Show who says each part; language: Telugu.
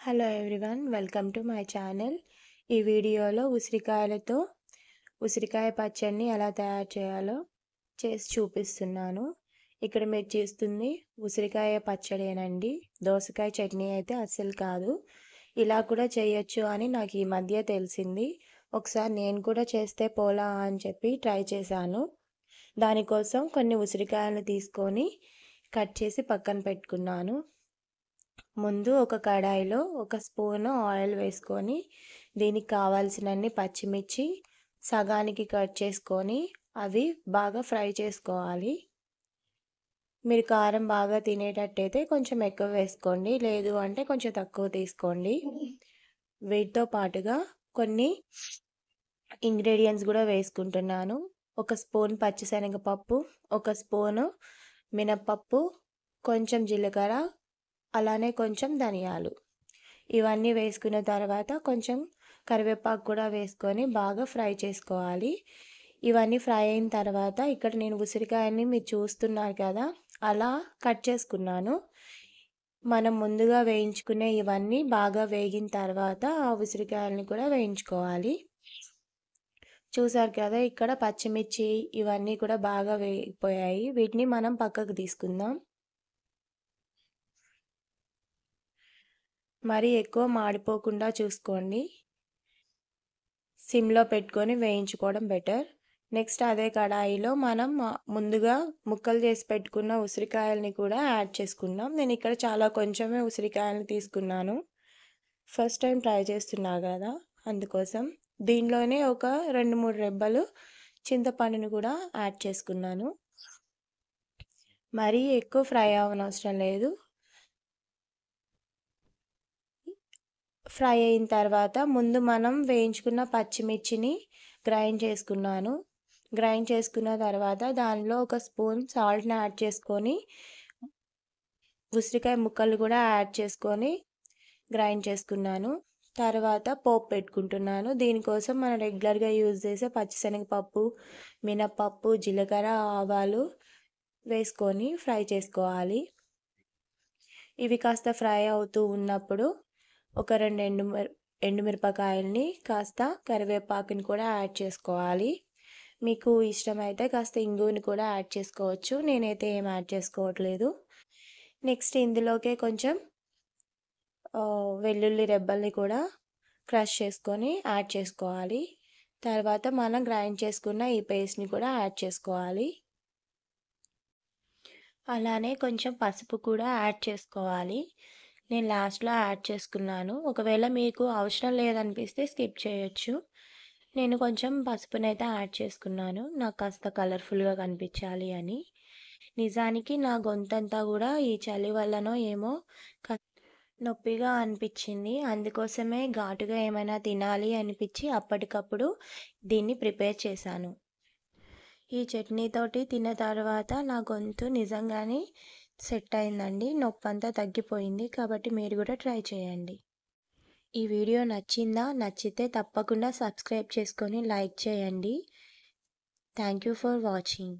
Speaker 1: Hello everyone, welcome to my channel. ఈ వీడియోలో ఉసిరికాయ పచ్చడిని ఎలా తయారు చేయాలో చేసి చూపిస్తున్నాను. ఇక్కడ మీరు చేస్తుంది ఉసిరికాయ పచ్చడేనండి. దోసకాయ చట్నీ అయితే అస్సలు కాదు. ఇలా కూడా చేయొచ్చు అని నాకు ఈ మధ్య తెలిసింది. ఒకసారి నేను కూడా చేస్తే పోలా అని చెప్పి ట్రై చేశాను. దానికోసం కొన్ని ఉసిరికాయలను తీసుకొని కట్ చేసి పక్కన పెట్టుకున్నాను. ముందు ఒక కడాయిలో ఒక స్పూను ఆయిల్ వేసుకొని దీనికి కావాల్సినన్ని పచ్చిమిర్చి సగానికి కట్ చేసుకొని అవి బాగా ఫ్రై చేసుకోవాలి. మీరు కారం బాగా తినేటట్టయితే కొంచెం ఎక్కువ వేసుకోండి, లేదు అంటే కొంచెం తక్కువ తీసుకోండి. వీటితో పాటుగా కొన్ని ఇంగ్రీడియంట్స్ కూడా వేసుకుంటున్నాను. ఒక స్పూన్ పచ్చిశనగపప్పు, ఒక స్పూను మినప్పప్పు, కొంచెం జీలకర్ర, అలానే కొంచెం ధనియాలు. ఇవన్నీ వేసుకున్న తర్వాత కొంచెం కరివేపాకు కూడా వేసుకొని బాగా ఫ్రై చేసుకోవాలి. ఇవన్నీ ఫ్రై అయిన తర్వాత ఇక్కడ నేను ఉసిరికాయని మీరు చూస్తున్నారు కదా, అలా కట్ చేసుకున్నాను. మనం ముందుగా వేయించుకునే ఇవన్నీ బాగా వేగిన తర్వాత ఆ ఉసిరికాయలని కూడా వేయించుకోవాలి. చూసారు కదా, ఇక్కడ పచ్చిమిర్చి ఇవన్నీ కూడా బాగా వేగిపోయాయి. వీటిని మనం పక్కకు తీసుకుందాం. మరీ ఎక్కువ మాడిపోకుండా చూసుకోండి. సిమ్లో పెట్టుకొని వేయించుకోవడం బెటర్. నెక్స్ట్ అదే కడాయిలో మనం ముందుగా ముక్కలు చేసి పెట్టుకున్న ఉసిరికాయలని కూడా యాడ్ చేసుకుందాం. నేను ఇక్కడ చాలా కొంచెమే ఉసిరికాయలని తీసుకున్నాను. ఫస్ట్ టైం ట్రై చేస్తున్నా కదా, అందుకోసం దీనిలోనే ఒక 2-3 రెబ్బలు చింతపండుని కూడా యాడ్ చేసుకున్నాను. మరీ ఎక్కువ ఫ్రై అవ్వనవసరం లేదు. ఫ్రై అయిన తర్వాత ముందు మనం వేయించుకున్న పచ్చిమిర్చిని గ్రైండ్ చేసుకున్నాను. గ్రైండ్ చేసుకున్న తర్వాత దానిలో ఒక స్పూన్ సాల్ట్ని యాడ్ చేసుకొని ఉసిరికాయ ముక్కలు కూడా యాడ్ చేసుకొని గ్రైండ్ చేసుకున్నాను. తర్వాత పోపు పెట్టుకుంటున్నాను. దీనికోసం మనం రెగ్యులర్గా యూజ్ చేసే పచ్చిశనగపప్పు, మినప్పప్పు, జీలకర్ర, ఆవాలు వేసుకొని ఫ్రై చేసుకోవాలి. ఇవి కాస్త ఫ్రై అవుతూ ఉన్నప్పుడు ఒక 2 ఎండుమిరపకాయలని కాస్త కరివేపాకుని కూడా యాడ్ చేసుకోవాలి. మీకు ఇష్టమైతే కాస్త ఇంగువని కూడా యాడ్ చేసుకోవచ్చు. నేనైతే ఏం యాడ్ చేసుకోవట్లేదు. నెక్స్ట్ ఇందులోకే కొంచెం వెల్లుల్లి రెబ్బల్ని కూడా క్రష్ చేసుకొని యాడ్ చేసుకోవాలి. తర్వాత మనం గ్రైండ్ చేసుకున్న ఈ పేస్ట్ని కూడా యాడ్ చేసుకోవాలి. అలానే కొంచెం పసుపు కూడా యాడ్ చేసుకోవాలి. నేను లాస్ట్లో యాడ్ చేసుకున్నాను. ఒకవేళ మీకు అవసరం లేదనిపిస్తే స్కిప్ చేయొచ్చు. నేను కొంచెం పసుపునైతే యాడ్ చేసుకున్నాను, నాకు కాస్త కలర్ఫుల్గా కనిపించాలి అని. నిజానికి నా గొంతంతా కూడా ఈ చలి వల్లనో ఏమో నొప్పిగా అనిపించింది. అందుకోసమే ఘాటుగా ఏమైనా తినాలి అనిపించి అప్పటికప్పుడు దీన్ని ప్రిపేర్ చేశాను. ఈ చట్నీతోటి తిన్న తర్వాత నా గొంతు నిజంగానే సెట్ అయిందండి. నొప్పంతా తగ్గిపోయింది. కాబట్టి మీరు కూడా ట్రై చేయండి. ఈ వీడియో నచ్చిందా? నచ్చితే తప్పకుండా సబ్స్క్రైబ్ చేసుకొని లైక్ చేయండి. Thank you for watching.